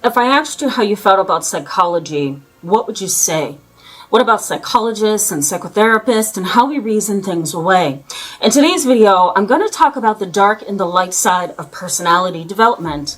If I asked you how you felt about psychology, what would you say? What about psychologists and psychotherapists and how we reason things away? In today's video, I'm going to talk about the dark and the light side of personality development.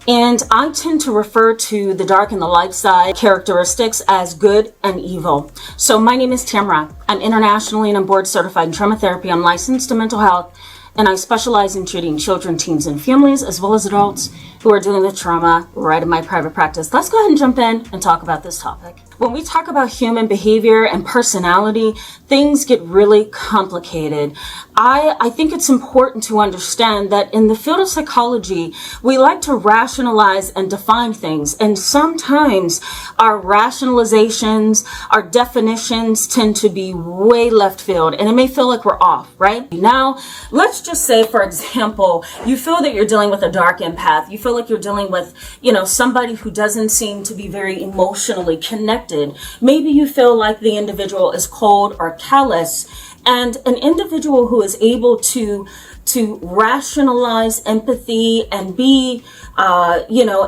And I tend to refer to the dark and the light side characteristics as good and evil. So my name is Tamara. I'm internationally and I'm board certified in trauma therapy. I'm licensed in mental health, and I specialize in treating children, teens, and families, as well as adults who are dealing with trauma right in my private practice. Let's go ahead and jump in and talk about this topic. When we talk about human behavior and personality, things get really complicated. I think it's important to understand that in the field of psychology, we like to rationalize and define things. And sometimes our rationalizations, our definitions tend to be way left field, and it may feel like we're off, right? Now, let's just say, for example, you feel that you're dealing with a dark empath. You feel like you're dealing with, somebody who doesn't seem to be very emotionally connected. Maybe you feel like the individual is cold or callous, and an individual who is able to rationalize empathy and be,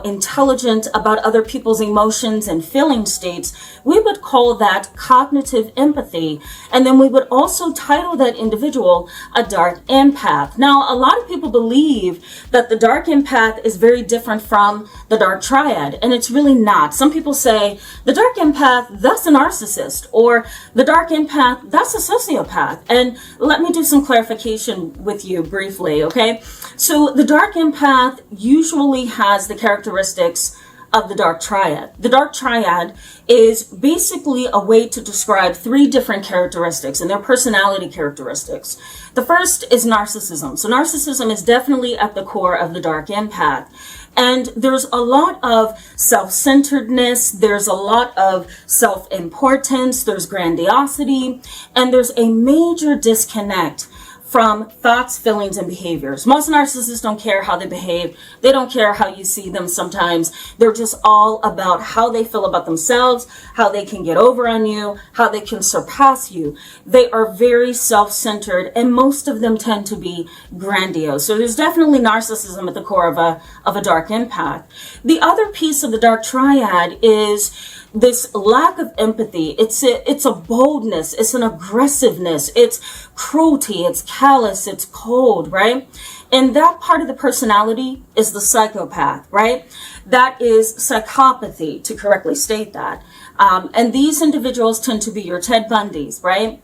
intelligent about other people's emotions and feeling states, we would call that cognitive empathy. And then we would also title that individual a dark empath. Now, a lot of people believe that the dark empath is very different from the dark triad, and it's really not. Some people say the dark empath, that's a narcissist, or the dark empath, that's a sociopath. And let me do some clarification with you briefly, okay? So the dark empath usually has the characteristics of the dark triad. The dark triad is basically a way to describe three different characteristics and their personality characteristics. The first is narcissism. So narcissism is definitely at the core of the dark empath. And there's a lot of self-centeredness, there's a lot of self-importance, there's grandiosity, and there's a major disconnect from thoughts, feelings, and behaviors. Most narcissists don't care how they behave. They don't care how you see them sometimes. They're just all about how they feel about themselves, how they can get over on you, how they can surpass you. They are very self-centered, and most of them tend to be grandiose. So there's definitely narcissism at the core of a dark empath. The other piece of the dark triad is this lack of empathy. It's a boldness, it's an aggressiveness, it's cruelty, it's callous, it's cold, right? And that part of the personality is the psychopath, right? That is psychopathy, to correctly state that. And these individuals tend to be your Ted Bundys, right?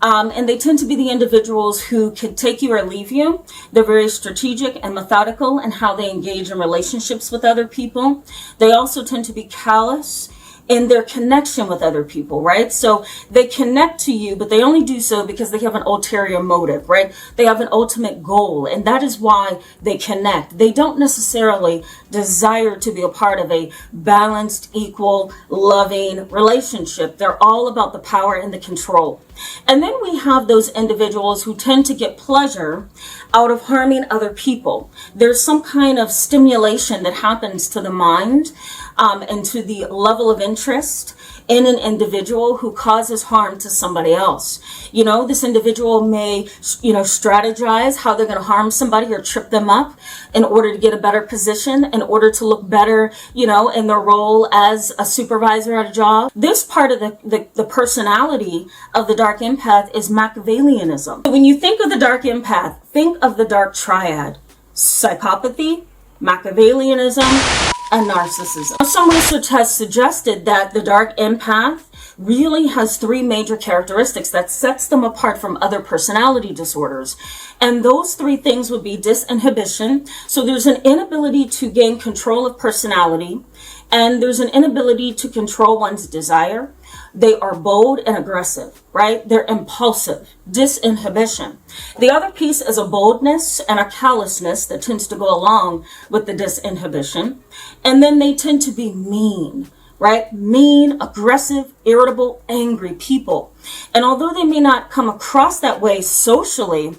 And they tend to be the individuals who could take you or leave you. They're very strategic and methodical in how they engage in relationships with other people. They also tend to be callous in their connection with other people, right? So they connect to you, but they only do so because they have an ulterior motive, right? They have an ultimate goal, and that is why they connect. They don't necessarily desire to be a part of a balanced, equal, loving relationship. They're all about the power and the control. And then we have those individuals who tend to get pleasure out of harming other people. There's some kind of stimulation that happens to the mind and to the level of interest in an individual who causes harm to somebody else. This individual may, strategize how they're going to harm somebody or trip them up in order to get a better position, in order to look better, in their role as a supervisor at a job. This part of the personality of the dark empath is machiavellianism. When you think of the dark empath, think of the dark triad: psychopathy, machiavellianism, and narcissism. Some research has suggested that the dark empath really has three major characteristics that sets them apart from other personality disorders. And those three things would be disinhibition. So there's an inability to gain control of personality, and there's an inability to control one's desire. They are bold and aggressive, right? They're impulsive, disinhibition. The other piece is a boldness and a callousness that tends to go along with the disinhibition. And then they tend to be mean, right? Mean, aggressive, irritable, angry people. And although they may not come across that way socially,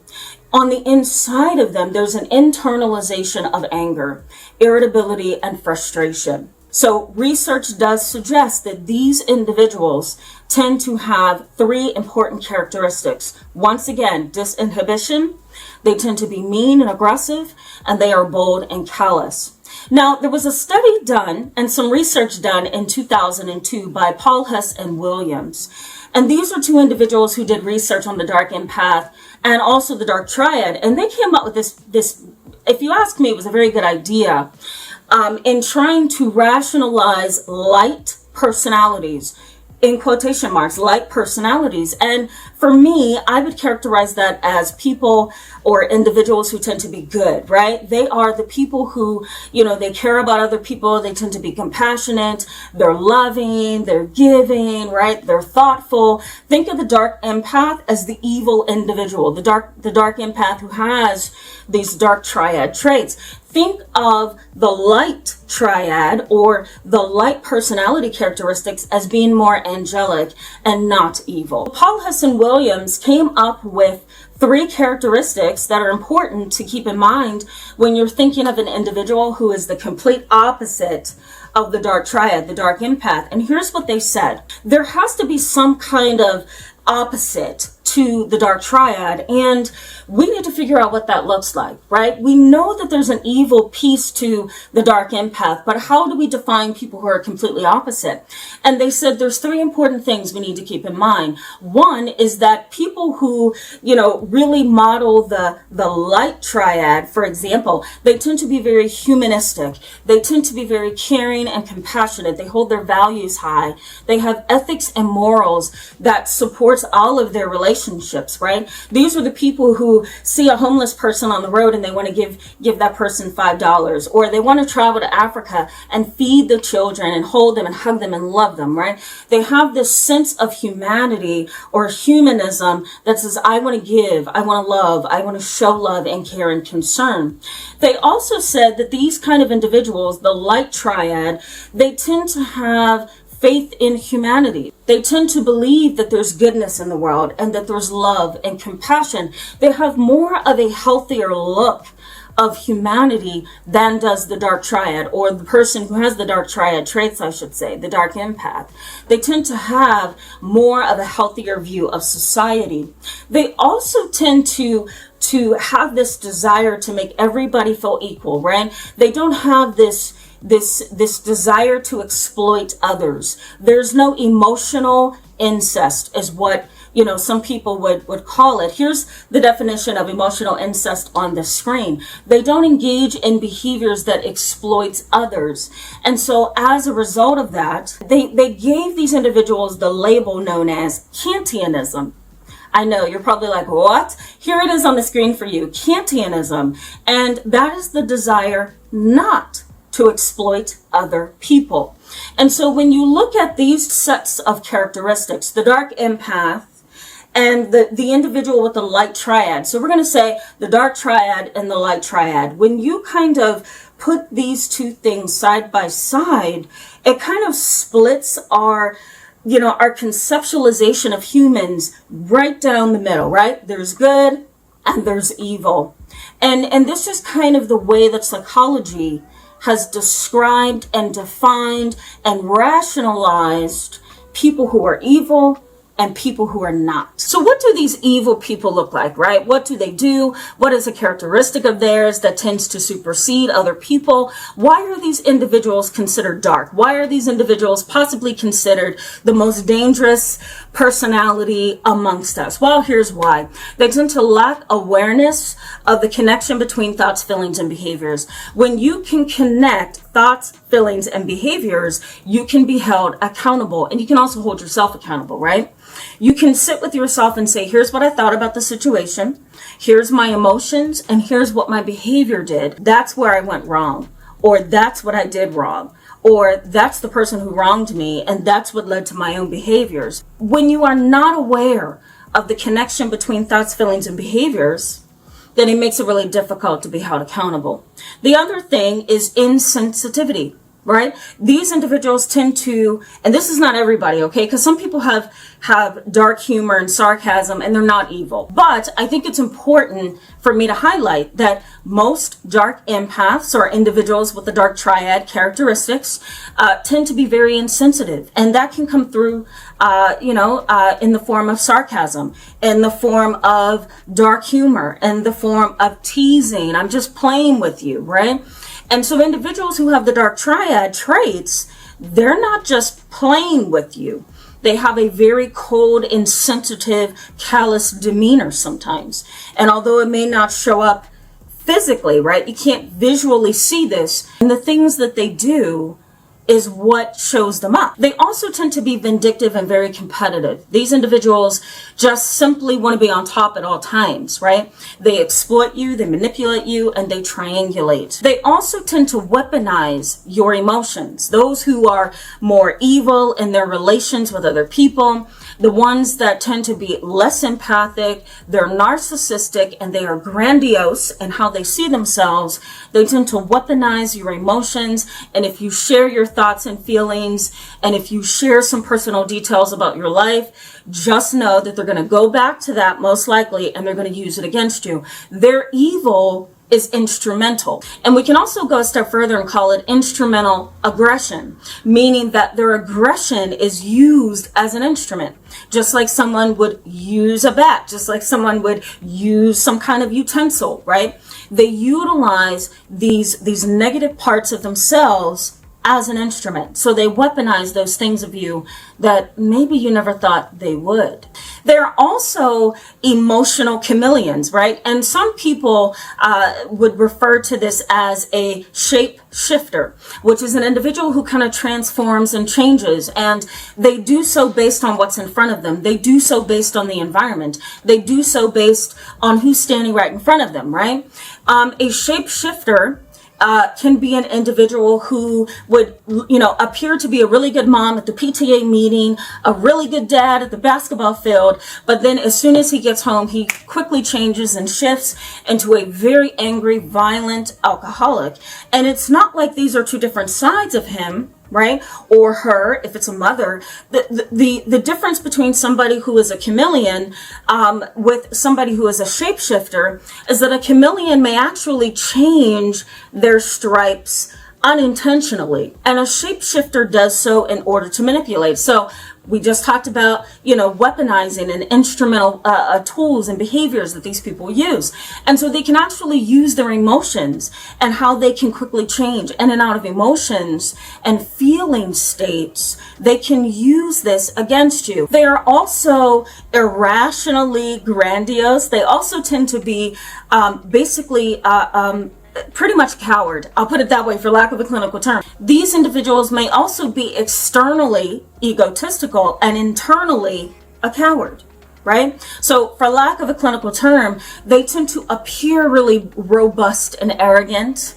on the inside of them, there's an internalization of anger, irritability, and frustration. So research does suggest that these individuals tend to have three important characteristics. Once again, disinhibition, they tend to be mean and aggressive, and they are bold and callous. Now, there was a study done and some research done in 2002 by Paul Hess and Williams. And these are two individuals who did research on the dark empath and also the dark triad. And they came up with this, if you ask me, it was a very good idea in trying to rationalize light personalities, in quotation marks, light personalities. And for me, I would characterize that as people or individuals who tend to be good, right? They are the people who, they care about other people. They tend to be compassionate. They're loving. They're giving, right? They're thoughtful. Think of the dark empath as the evil individual, the dark empath who has these dark triad traits. Think of the light triad or the light personality characteristics as being more angelic and not evil. Paul Hess and Williams came up with 3 characteristics that are important to keep in mind when you're thinking of an individual who is the complete opposite of the dark triad, the dark empath. And here's what they said. There has to be some kind of opposite to the dark triad, and we need to figure out what that looks like, right? We know that there's an evil piece to the dark empath, but how do we define people who are completely opposite? And they said there's 3 important things we need to keep in mind. One is that people who, really model the light triad, for example, they tend to be very humanistic. They tend to be very caring and compassionate. They hold their values high. They have ethics and morals that supports all of their relationships, right? These are the people who see a homeless person on the road and they want to give that person $5, or they want to travel to Africa and feed the children and hold them and hug them and love them, right? They have this sense of humanity or humanism that says, I want to give, I want to love, I want to show love and care and concern. They also said that these kind of individuals, the light triad, they tend to have faith in humanity. They tend to believe that there's goodness in the world and that there's love and compassion. They have more of a healthier look of humanity than does the dark triad, or the person who has the dark triad traits, I should say, the dark empath. They tend to have more of a healthier view of society. They also tend to have this desire to make everybody feel equal, right? They don't have this desire to exploit others. There's no emotional incest is what, some people would call it. Here's the definition of emotional incest on the screen. They don't engage in behaviors that exploits others. And so as a result of that, they gave these individuals the label known as kantianism. I know you're probably like, what? Here it is on the screen for you, kantianism. And that is the desire not to exploit other people. And so when you look at these sets of characteristics, the dark empath and the individual with the light triad. So we're going to say the dark triad and the light triad. When you kind of put these two things side by side, it kind of splits our conceptualization of humans right down the middle, right? There's good and there's evil. And this is kind of the way that psychology has described and defined and rationalized people who are evil and people who are not. So what do these evil people look like, right? What do they do? What is a characteristic of theirs that tends to supersede other people? Why are these individuals considered dark? Why are these individuals possibly considered the most dangerous personality amongst us? Well, here's why. They tend to lack awareness of the connection between thoughts, feelings, and behaviors. When you can connect thoughts, feelings, and behaviors, you can be held accountable, and you can also hold yourself accountable, right? You can sit with yourself and say, here's what I thought about the situation, here's my emotions, and here's what my behavior did. That's where I went wrong, or that's what I did wrong, or that's the person who wronged me, and that's what led to my own behaviors. When you are not aware of the connection between thoughts, feelings, and behaviors, then it makes it really difficult to be held accountable. The other thing is insensitivity, right? These individuals tend to, and this is not everybody, okay? Because some people have dark humor and sarcasm and they're not evil. But I think it's important for me to highlight that most dark empaths or individuals with the dark triad characteristics tend to be very insensitive. And that can come through, in the form of sarcasm, in the form of dark humor, in the form of teasing. I'm just playing with you, right? And so individuals who have the dark triad traits, they're not just playing with you. They have a very cold, insensitive, callous demeanor sometimes. And although it may not show up physically, right? You can't visually see this. And the things that they do is what shows them up. They also tend to be vindictive and very competitive. These individuals just simply want to be on top at all times, right? They exploit you, they manipulate you, and they triangulate. They also tend to weaponize your emotions. Those who are more evil in their relations with other people, the ones that tend to be less empathic, they're narcissistic, and they are grandiose in how they see themselves. They tend to weaponize your emotions, and if you share your thoughts and feelings, and if you share some personal details about your life, just know that they're going to go back to that most likely, and they're going to use it against you. Their evil is instrumental. And we can also go a step further and call it instrumental aggression, meaning that their aggression is used as an instrument, just like someone would use a bat, just like someone would use some kind of utensil, right? They utilize these negative parts of themselves as an instrument. So they weaponize those things of you that maybe you never thought they would. They're also emotional chameleons, right? And some people would refer to this as a shape shifter, which is an individual who kind of transforms and changes. And they do so based on what's in front of them. They do so based on the environment. They do so based on who's standing right in front of them, right? A shape shifter can be an individual who would, appear to be a really good mom at the PTA meeting, a really good dad at the basketball field, but then as soon as he gets home, he quickly changes and shifts into a very angry, violent alcoholic. And it's not like these are two different sides of him, right? Or her, if it's a mother. The difference between somebody who is a chameleon with somebody who is a shapeshifter is that a chameleon may actually change their stripes unintentionally, and a shapeshifter does so in order to manipulate. So we just talked about, weaponizing and instrumental tools and behaviors that these people use. And so they can actually use their emotions and how they can quickly change in and out of emotions and feeling states. They can use this against you. They are also irrationally grandiose. They also tend to be pretty much coward. I'll put it that way for lack of a clinical term. These individuals may also be externally egotistical and internally a coward, right? So for lack of a clinical term, they tend to appear really robust and arrogant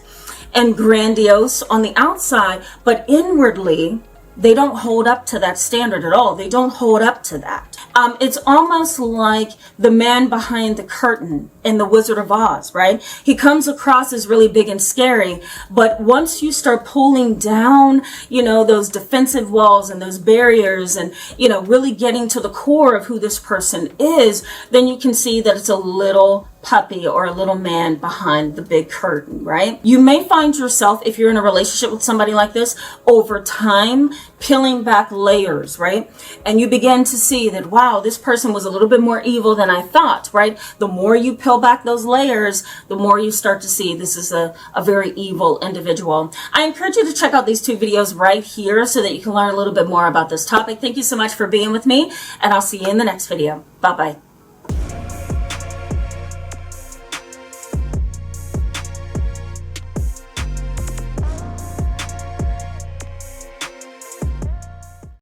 and grandiose on the outside, but inwardly, they don't hold up to that standard at all. They don't hold up to that. It's almost like the man behind the curtain in The Wizard of Oz, right? He comes across as really big and scary, but once you start pulling down, those defensive walls and those barriers and, really getting to the core of who this person is, then you can see that it's a little puppy or a little man behind the big curtain, right? You may find yourself, if you're in a relationship with somebody like this, over time peeling back layers, right? And you begin to see that, wow, this person was a little bit more evil than I thought, right? The more you peel back those layers, the more you start to see this is a very evil individual. I encourage you to check out these two videos right here so that you can learn a little bit more about this topic. Thank you so much for being with me, and I'll see you in the next video. Bye-bye.